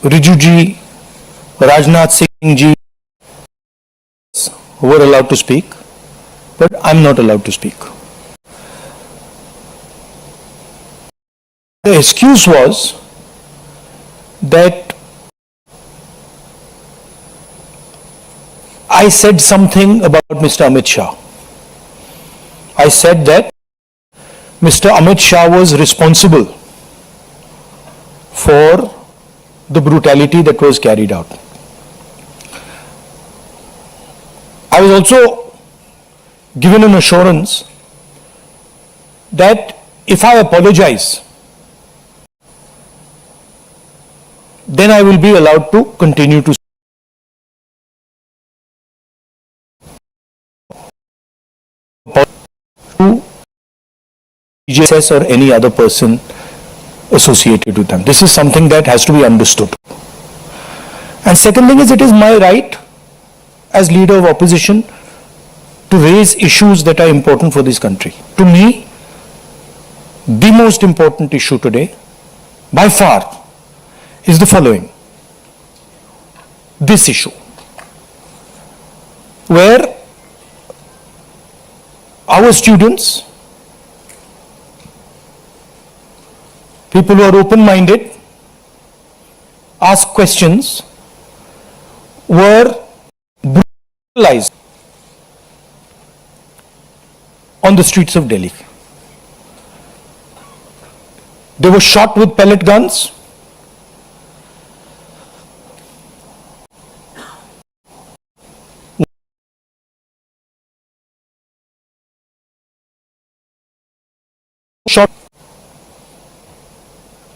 Riju ji, Rajnath Singh ji were allowed to speak, but I'm not allowed to speak. The excuse was that I said something about Mr. Amit Shah. I said that Mr. Amit Shah was responsible for the brutality that was carried out. I was also given an assurance that if I apologize, then I will be allowed to continue to DJSS or any other person associated with them. This is something that has to be understood. And second thing is, it is my right as leader of opposition to raise issues that are important for this country. To me, the most important issue today, by far, is the following. This issue, where our students, people who are open-minded, ask questions, were brutalized on the streets of Delhi. They were shot with pellet guns.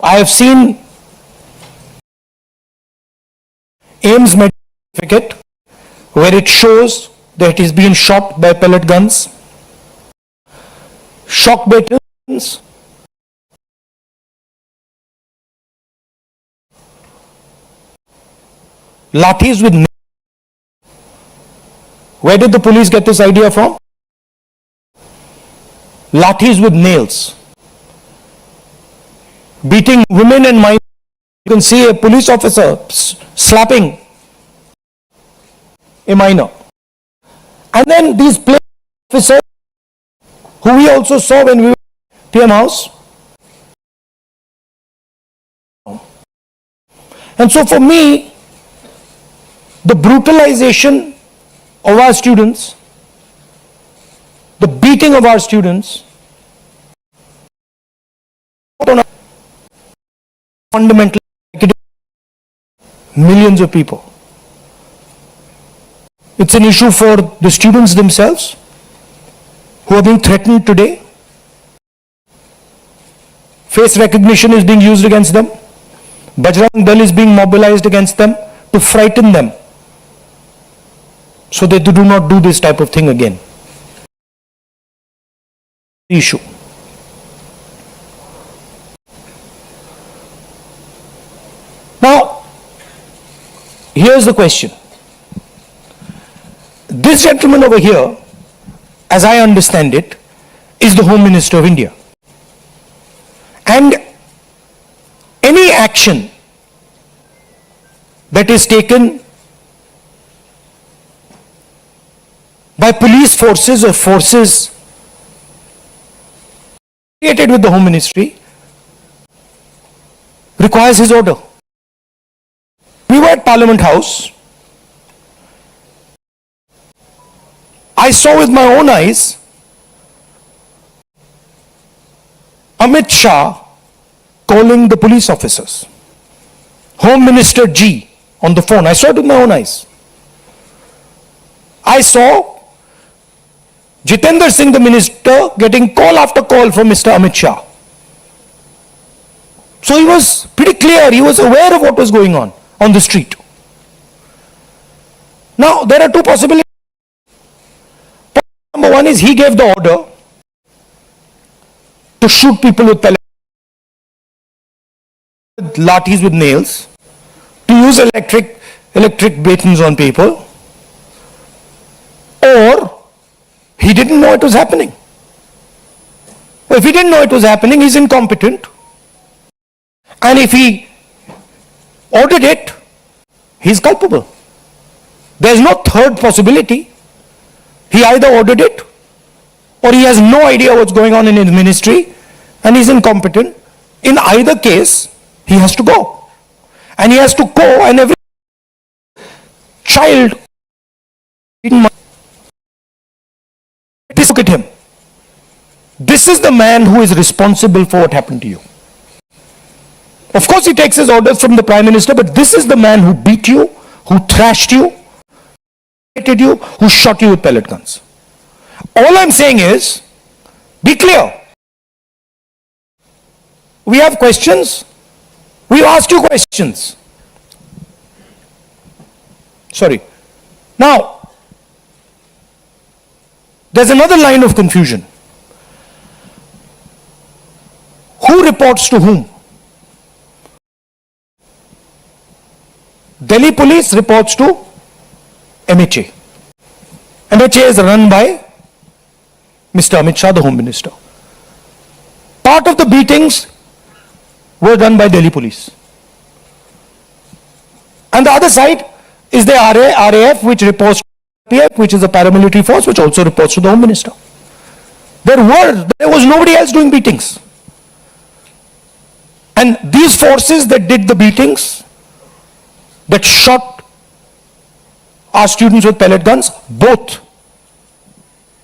I have seen AIIMS medical certificate where it shows that he is being shot by pellet guns, shock batons, lathis with nails. Where did the police get this idea from? Lathis with nails. Beating women and minors. You can see a police officer slapping a minor. And then these police officers, who we also saw when we were at PM House. And so for me, the brutalization of our students, the beating of our students, fundamental millions of people. It's an issue for the students themselves who are being threatened today. Face recognition is being used against them. Bajrang Dal is being mobilized against them to frighten them so that they do not do this type of thing again. Issue. Now, here's the question. This gentleman over here, as I understand it, is the Home Minister of India. And any action that is taken by police forces or forces associated with the Home Ministry requires his order. We were at Parliament House. I saw with my own eyes Amit Shah calling the police officers. Home Minister G on the phone. I saw it with my own eyes. I saw Jitendra Singh, the minister, getting call after call from Mr. Amit Shah. So he was pretty clear. He was aware of what was going on the street. Now, there are two possibilities. Number one is he gave the order to shoot people with pellets, with lathis with nails, to use electric batons on people, or he didn't know it was happening. If he didn't know it was happening, he's incompetent. And if he ordered it, he is culpable. There is no third possibility. He either ordered it or he has no idea what's going on in his ministry and he's incompetent. In either case, he has to go. And he has to go, and every child, look at him. This is the man who is responsible for what happened to you. Of course, he takes his orders from the Prime Minister, but this is the man who beat you, who thrashed you, who shot you with pellet guns. All I'm saying is, be clear. We have questions. We ask you questions. Sorry. Now, there's another line of confusion. Who reports to whom? Delhi police reports to MHA. MHA is run by Mr. Amit Shah, the Home Minister. Part of the beatings were done by Delhi police. And the other side is the RAF, which reports to PF, which is a paramilitary force, which also reports to the Home Minister. There was nobody else doing beatings. And these forces that did the beatings, that shot our students with pellet guns, both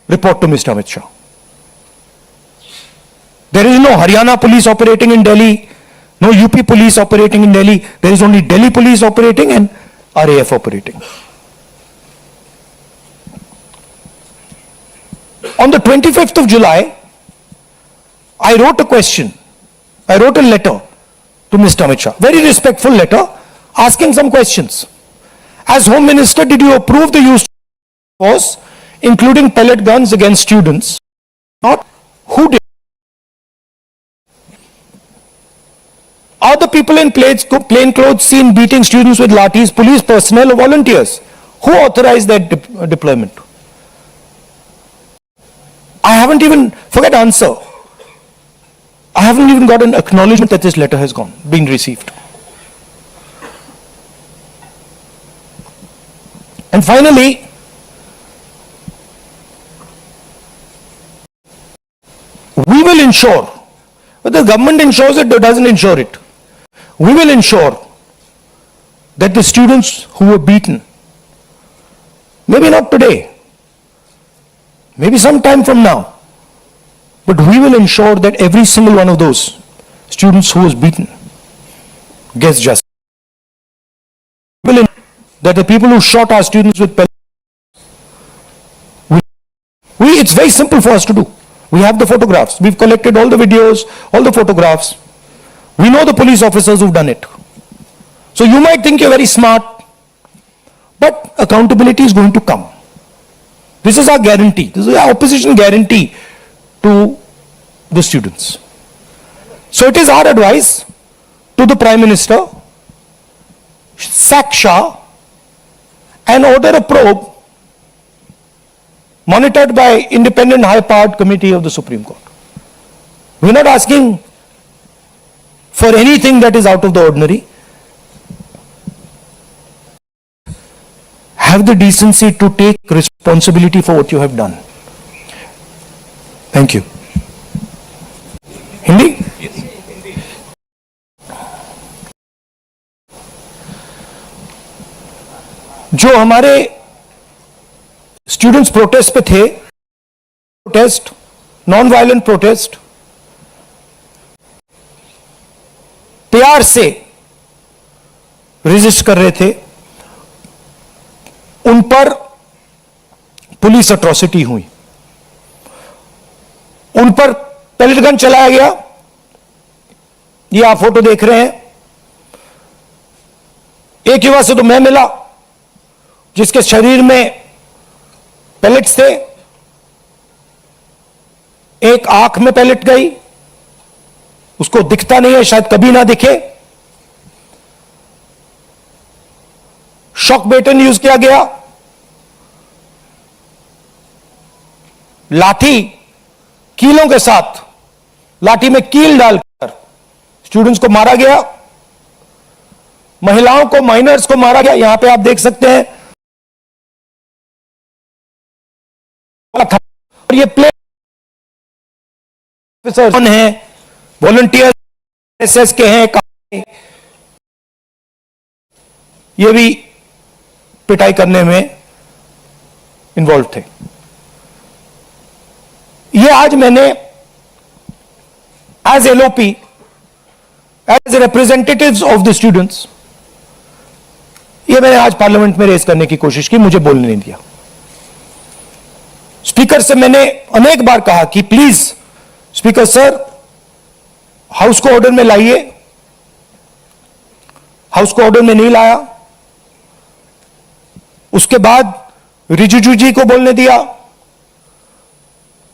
report to Mr. Amit Shah. There is no Haryana police operating in Delhi, no UP police operating in Delhi. There is only Delhi police operating and RAF operating. On the 25th of July, I wrote a letter to Mr. Amit Shah, very respectful letter, asking some questions. As Home Minister, did you approve the use of force, including pellet guns against students? Not who did? Are the people in plain clothes seen beating students with lathis, police personnel or volunteers? Who authorized that deployment? I haven't even, forget answer. I haven't even got an acknowledgement that this letter has been received. And finally, we will ensure, whether the government ensures it or doesn't ensure it, we will ensure that the students who were beaten, maybe not today, maybe some time from now, but we will ensure that every single one of those students who was beaten gets justice. That the people who shot our students with pellets, it's very simple for us to do. We have the photographs. We've collected all the videos, all the photographs. We know the police officers who've done it. So you might think you're very smart, but accountability is going to come. This is our guarantee. This is our opposition guarantee to the students. So it is our advice to the Prime Minister, sack Shah and order a probe monitored by independent high-powered committee of the Supreme Court. We're not asking for anything that is out of the ordinary. Have the decency to take responsibility for what you have done. Thank you. Hindi? जो हमारे students protest पे थे, protest, non violent protest, प्यार से resist कर रहे थे, उन पर पुलिस अट्रॉसिटी हुई, उन पर पेलेट गन चलाया गया। ये आप फोटो देख रहे हैं। एक युवा से तो मैं मिला जिसके शरीर में पेलेट्स थे, एक आंख में पेलेट गई, उसको दिखता नहीं है, शायद कभी ना दिखे। शॉक बेटन यूज किया गया, लाठी कीलों के साथ, लाठी में कील डालकर स्टूडेंट्स को मारा गया। महिलाओं को, माइनर्स को मारा गया, यहां पे आप देख सकते हैं। और ये प्ले ऑफिसर हैं, वॉलंटियर एसएस के हैं, ये भी पिटाई करने में इन्वॉल्व थे। ये आज मैंने as LOP, as representatives of the students, ये मैंने आज पार्लियामेंट में रेज करने की कोशिश की, मुझे बोलने नहीं दिया। स्पीकर से मैंने अनेक बार कहा कि प्लीज स्पीकर सर, हाउस को ऑर्डर में लाइए। हाउस को ऑर्डर में नहीं लाया। उसके बाद रिजिजू जी को बोलने दिया,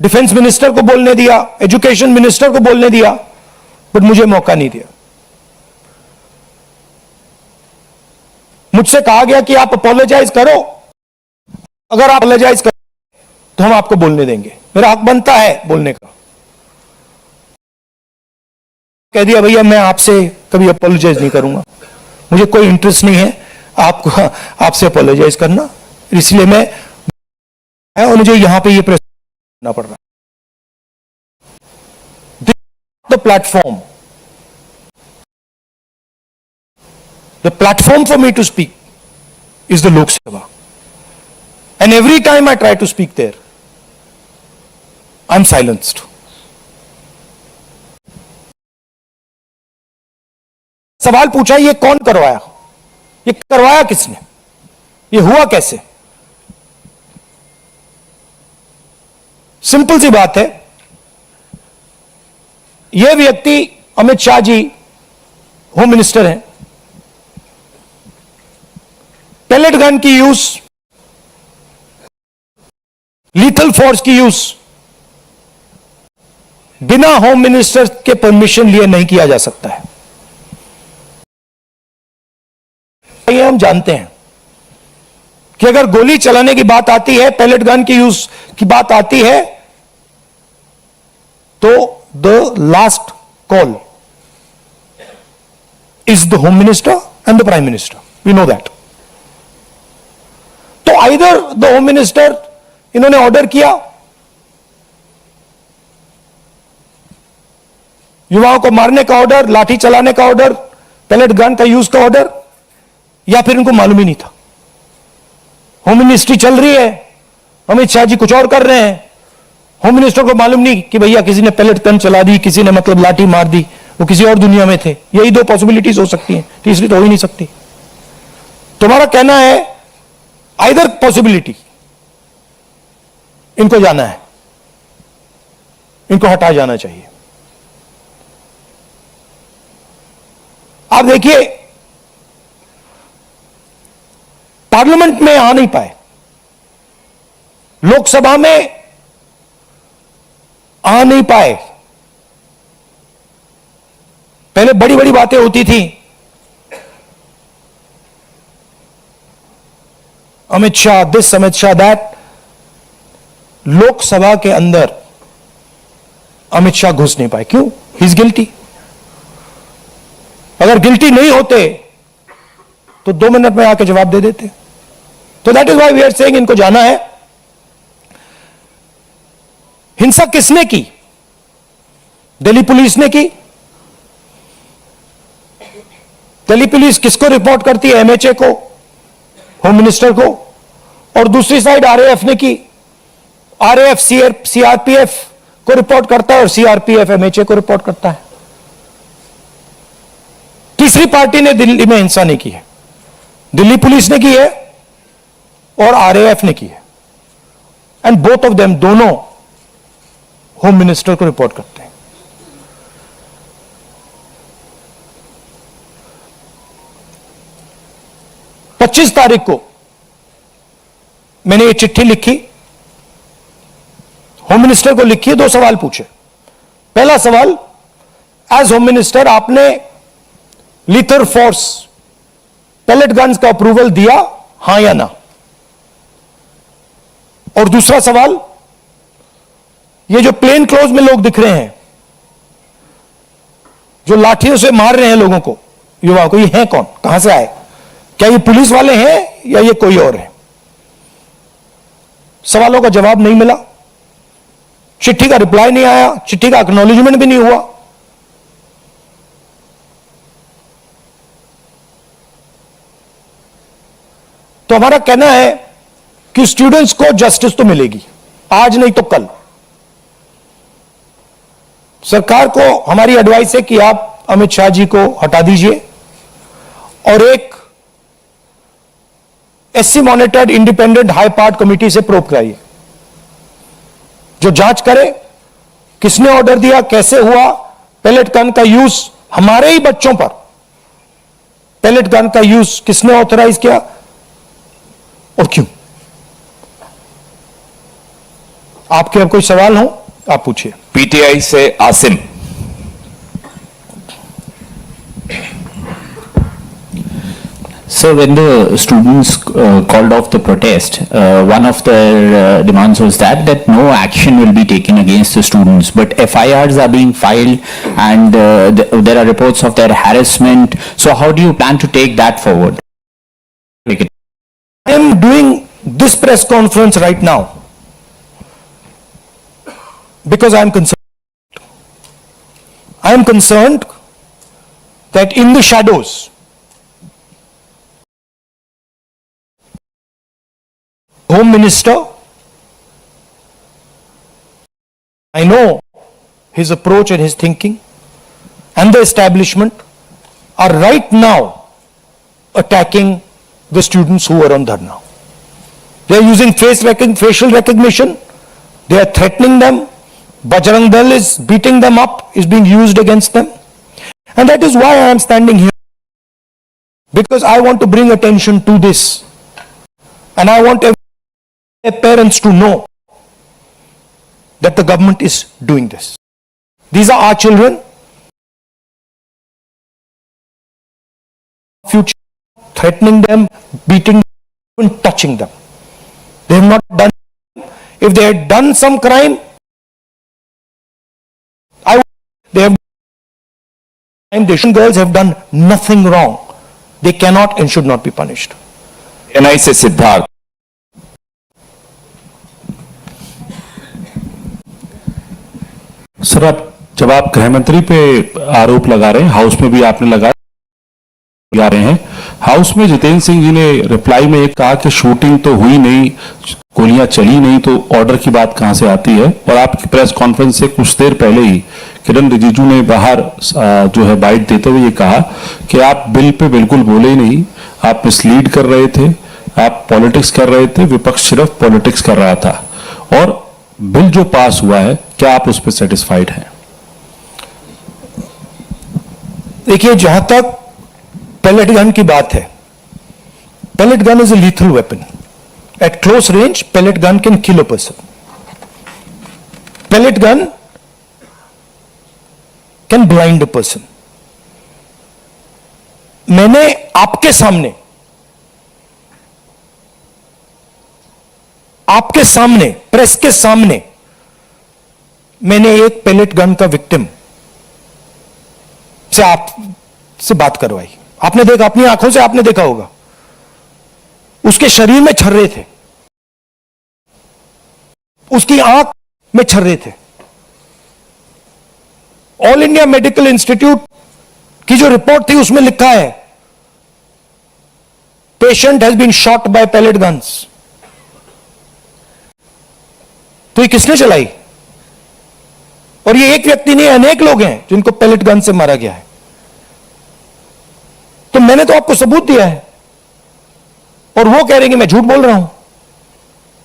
डिफेंस मिनिस्टर को बोलने दिया, एजुकेशन मिनिस्टर को बोलने दिया, बट मुझे मौका नहीं दिया। मुझसे कहा गया कि आप अपोलोजाइज करो, अगर आप अपोलोजाइज करो तो हम आपको बोलने देंगे। मेरा हक बनता है बोलने का। कह दिया भैया मैं आपसे कभी अपोलोजाइज नहीं करूंगा, मुझे कोई इंटरेस्ट नहीं है आपको आपसे अपोलोजाइज करना, इसलिए मैं और मुझे यहां पे ये करना पड़ रहा है। The platform for me to speak is the Lok Sabha, and every time I try to speak there I am silenced. सवाल पूछा ये कौन करवाया, ये करवाया किसने, ये हुआ कैसे? सिंपल सी बात है, यह व्यक्ति अमित शाह जी होम मिनिस्टर हैं, पैलेट गन की यूज, लीथल फोर्स की यूज बिना होम मिनिस्टर के परमिशन लिए नहीं किया जा सकता है। ये हम जानते हैं कि अगर गोली चलाने की बात आती है, पैलेट गन की यूज की बात आती है, तो the last call is the home minister and the prime minister, we know that. तो आइदर द होम मिनिस्टर, इन्होंने ऑर्डर किया युवाओं को मारने का ऑर्डर, लाठी चलाने का ऑर्डर, पैलेट गन का यूज का ऑर्डर, या फिर इनको मालूम ही नहीं था। होम मिनिस्ट्री चल रही है, अमित शाह जी कुछ और कर रहे हैं, होम मिनिस्टर को मालूम नहीं कि भैया किसी ने पैलेट गन चला दी, किसी ने मतलब लाठी मार दी, वो किसी और दुनिया में थे। यही दो पॉसिबिलिटीज हो सकती हैं, तीसरी तो हो ही नहीं सकती। तुम्हारा कहना है आइदर पॉसिबिलिटी, इनको जाना है, इनको हटा जाना चाहिए। आप देखिए पार्लियामेंट में आ नहीं पाए, लोकसभा में आ नहीं पाए। पहले बड़ी बड़ी बातें होती थी, अमित शाह दिस, अमित शाह दैट। लोकसभा के अंदर अमित शाह घुस नहीं पाए, क्यों? He is guilty. अगर गिल्टी नहीं होते तो 2 मिनट में आके जवाब दे देते। तो that is why we are saying इनको जाना है। हिंसा किसने की? दिल्ली पुलिस ने की। दिल्ली पुलिस किसको रिपोर्ट करती है? एमएचए को, होम मिनिस्टर को। और दूसरी साइड आरएएफ ने की। आरएएफ सीआरपीएफ को रिपोर्ट करता है और सीआरपीएफ एमएचए को रिपोर्ट करता है। तीसरी पार्टी ने दिल्ली में हिंसा नहीं की है, दिल्ली पुलिस ने की है और आरएएफ ने की है। एंड बोथ ऑफ देम, दोनों होम मिनिस्टर को रिपोर्ट करते हैं। पच्चीस तारीख को मैंने ये चिट्ठी लिखी, होम मिनिस्टर को लिखी, 2 सवाल पूछे। पहला सवाल, एज होम मिनिस्टर आपने लीथल फोर्स पैलेट गन्स का अप्रूवल दिया, हां या ना? और दूसरा सवाल, ये जो प्लेन क्लोज में लोग दिख रहे हैं, जो लाठियों से मार रहे हैं लोगों को, युवाओं को, ये हैं कौन, कहां से आए, क्या ये पुलिस वाले हैं या ये कोई और है? सवालों का जवाब नहीं मिला, चिट्ठी का रिप्लाई नहीं आया, चिट्ठी का एक्नॉलेजमेंट भी नहीं हुआ। तो हमारा कहना है कि स्टूडेंट्स को जस्टिस तो मिलेगी, आज नहीं तो कल। सरकार को हमारी एडवाइस है कि आप अमित शाह जी को हटा दीजिए और एक SC monitored independent high part committee से प्रोब कराइए, जो जांच करे किसने ऑर्डर दिया, कैसे हुआ, पेलेट गन का यूज हमारे ही बच्चों पर, पेलेट गन का यूज किसने ऑथराइज किया और क्यों। आपके अब कोई सवाल हो आप पूछिए। पीटीआई से Asim. So when the students called off the protest, one of their demands was that no action will be taken against the students, but FIRs are being filed and there are reports of their harassment. So how do you plan to take that forward? I am doing this press conference right now because I am concerned. I am concerned that in the shadows, Home Minister, I know his approach and his thinking, and the establishment are right now attacking the students who are on dharna. They are using facial recognition, they are threatening them, Bajrang Dal is beating them up, is being used against them. And that is why I am standing here, because I want to bring attention to this, and I want parents to know that the government is doing this. These are our children, future, threatening them, beating them, touching them. They have not done. If they had done some crime, they have. Asian girls have done nothing wrong. They cannot and should not be punished. ANI से Siddharth. Sir, जब आप गृह मंत्री पे आरोप लगा रहे हैं, हाउस में भी आपने लगा रहे हैं, हाउस में जितेंद्र सिंह जी ने रिप्लाई में एक कहा कि शूटिंग तो हुई नहीं, गोलियां चली नहीं, तो ऑर्डर की बात कहां से आती है। और आपकी प्रेस कॉन्फ्रेंस से कुछ देर पहले ही किरण रिजिजू ने बाहर जो है बाइट देते हुए ये कहा कि आप बिल पे बिल्कुल बोले ही नहीं, आप मिसलीड कर रहे थे, आप पॉलिटिक्स कर रहे थे, विपक्ष सिर्फ पॉलिटिक्स कर रहा था। और बिल जो पास हुआ है, क्या आप उस पर सेटिस्फाइड हैं? देखिए, जहां तक पेलेट गन की बात है, pellet gun is a lethal weapon. At close range, pellet gun can kill a person. Pellet gun can blind a person. मैंने आपके सामने प्रेस के सामने मैंने एक पेलेट गन का विक्टिम से आपसे बात करवाई। आपने देखा, अपनी आंखों से आपने देखा होगा, उसके शरीर में छर्रे थे, उसकी आंख में छर्रे थे। ऑल इंडिया मेडिकल इंस्टीट्यूट की जो रिपोर्ट थी उसमें लिखा है, patient has been shot by pellet guns. तो ये किसने चलाई? और ये एक व्यक्ति नहीं, अनेक लोग हैं जिनको पेलेट गन से मारा गया है। तो मैंने तो आपको सबूत दिया है, और वो कह रहे हैं कि मैं झूठ बोल रहा हूं।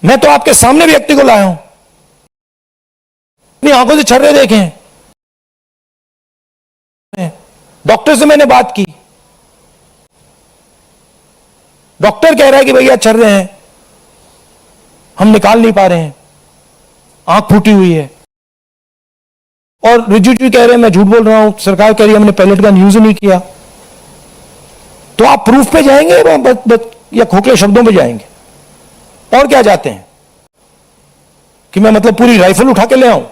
मैं तो आपके सामने व्यक्ति को लाया हूं, अपनी आंखों से छर्रे देखे हैं। डॉक्टर से मैंने बात की, डॉक्टर कह रहा है कि भैया छर्रे हैं, हम निकाल नहीं पा रहे हैं, आंख फूटी हुई है। और रिजिजू कह रहे हैं मैं झूठ बोल रहा हूं, सरकार कह रही है हमने पेलेट गन यूज नहीं किया। तो आप प्रूफ पे जाएंगे या खोखले शब्दों पे जाएंगे? और क्या चाहते हैं कि मैं मतलब पूरी राइफल उठा के ले आऊं?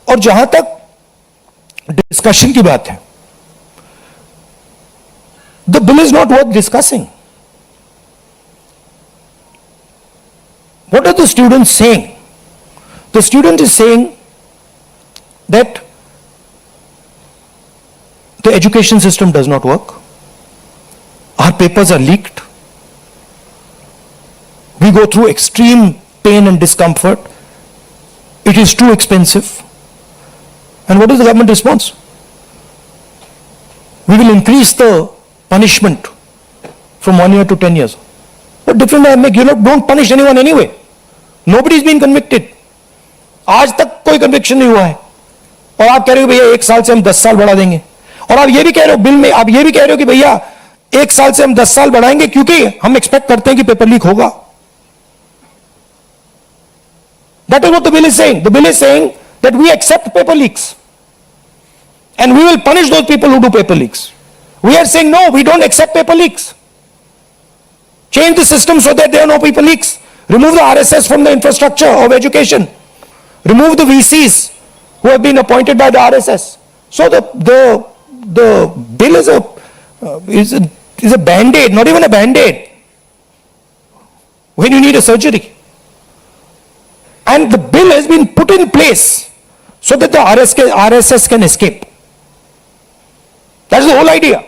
और जहां तक डिस्कशन की बात है, the bill is not worth discussing. What are the students saying? The student is saying that the education system does not work. Our papers are leaked. We go through extreme pain and discomfort. It is too expensive. And what is the government response? We will increase the punishment from 1 year to 10 years. What difference does it make? You don't punish anyone anyway. Nobody is being convicted. आज तक कोई conviction नहीं हुआ है, और आप कह रहे हो भैया 1 साल से हम 10 साल बढ़ा देंगे. और आप ये भी कह रहे हो बिल में, आप ये भी कह रहे हो कि भैया 1 साल से हम 10 साल बढ़ाएंगे क्योंकि हम एक्सपेक्ट करते हैं कि पेपर लीक होगा. That is what the bill is saying. The bill is saying that we accept paper leaks and we will punish those people who do paper leaks. We are saying no, we don't accept paper leaks. Change the system so that there are no paper leaks. Remove the RSS from the infrastructure of education. Remove the VCs who have been appointed by the RSS. So the bill is a band-aid, not even a band-aid, when you need a surgery. And the bill has been put in place so that the RSS can escape. That's the whole idea.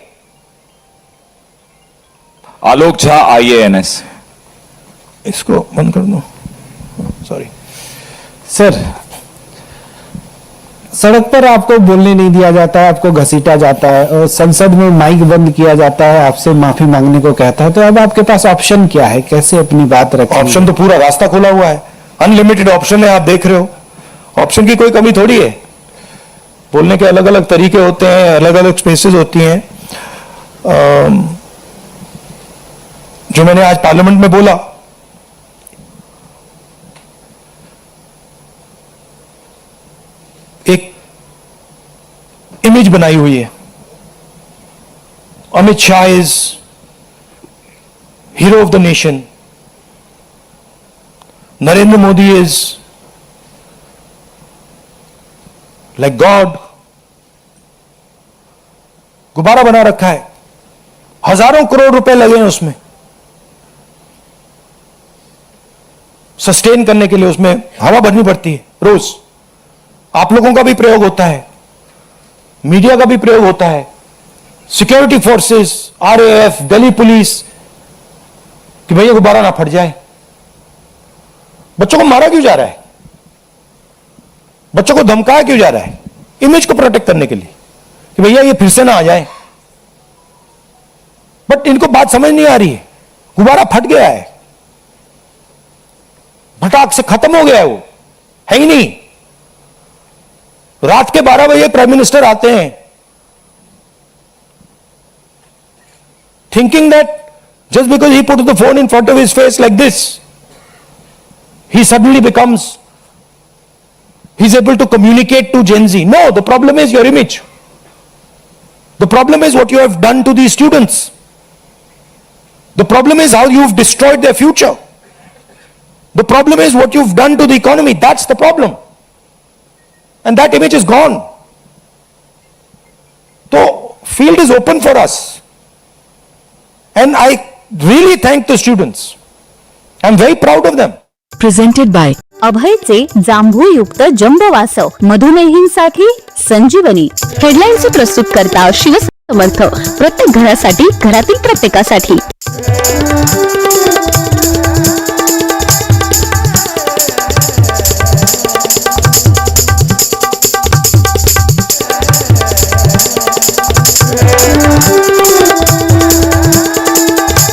Alok Jha, IANS. इसको बंद कर दो. Sorry sir, सड़क पर आपको बोलने नहीं दिया जाता है, आपको घसीटा जाता है, और संसद में माइक बंद किया जाता है, आपसे माफी मांगने को कहता है. तो अब आपके पास ऑप्शन क्या है, कैसे अपनी बात रखें? ऑप्शन तो पूरा रास्ता खुला हुआ है, अनलिमिटेड ऑप्शन है. आप देख रहे हो, ऑप्शन की कोई कमी थोड़ी है. बोलने के अलग अलग तरीके होते हैं, अलग अलग स्पेसेस होती हैं. जो मैंने आज पार्लियामेंट में बोला, एक इमेज बनाई हुई है. Amit Shah is hero of the nation. Narendra Modi is like God. गुब्बारा बना रखा है, हजारों करोड़ रुपए लगे हैं उसमें सस्टेन करने के लिए. उसमें हवा भरनी पड़ती है रोज. आप लोगों का भी प्रयोग होता है, मीडिया का भी प्रयोग होता है, security forces, RAF, Delhi police, कि भैया गुब्बारा ना फट जाए. बच्चों को मारा क्यों जा रहा है? बच्चों को धमकाया क्यों जा रहा है? इमेज को प्रोटेक्ट करने के लिए कि भैया ये फिर से ना आ जाए. बट इनको बात समझ नहीं आ रही है. गुब्बारा फट गया है, फटाक से खत्म हो गया है, वो है ही नहीं. रात के 12 बजे प्राइम मिनिस्टर आते हैं, thinking that just because he put the phone in front of his face like this, he suddenly becomes, he's able to communicate to Gen Z. No, the problem is your image. The problem is what you have done to these students. The problem is how you've destroyed their future. The problem is what you've done to the economy. That's the problem. And that image is gone. So, field is open for us. And I really thank the students. I'm very proud of them. Presented by अभयचे जांभूळयुक्त jumbo वासव मधुमेहींसाठी संजीवनी. हेडलाईनचे प्रस्तुत करता शिवसमर्थ. प्रत्येक घरासाठी, घरातील प्रत्येकासाठी.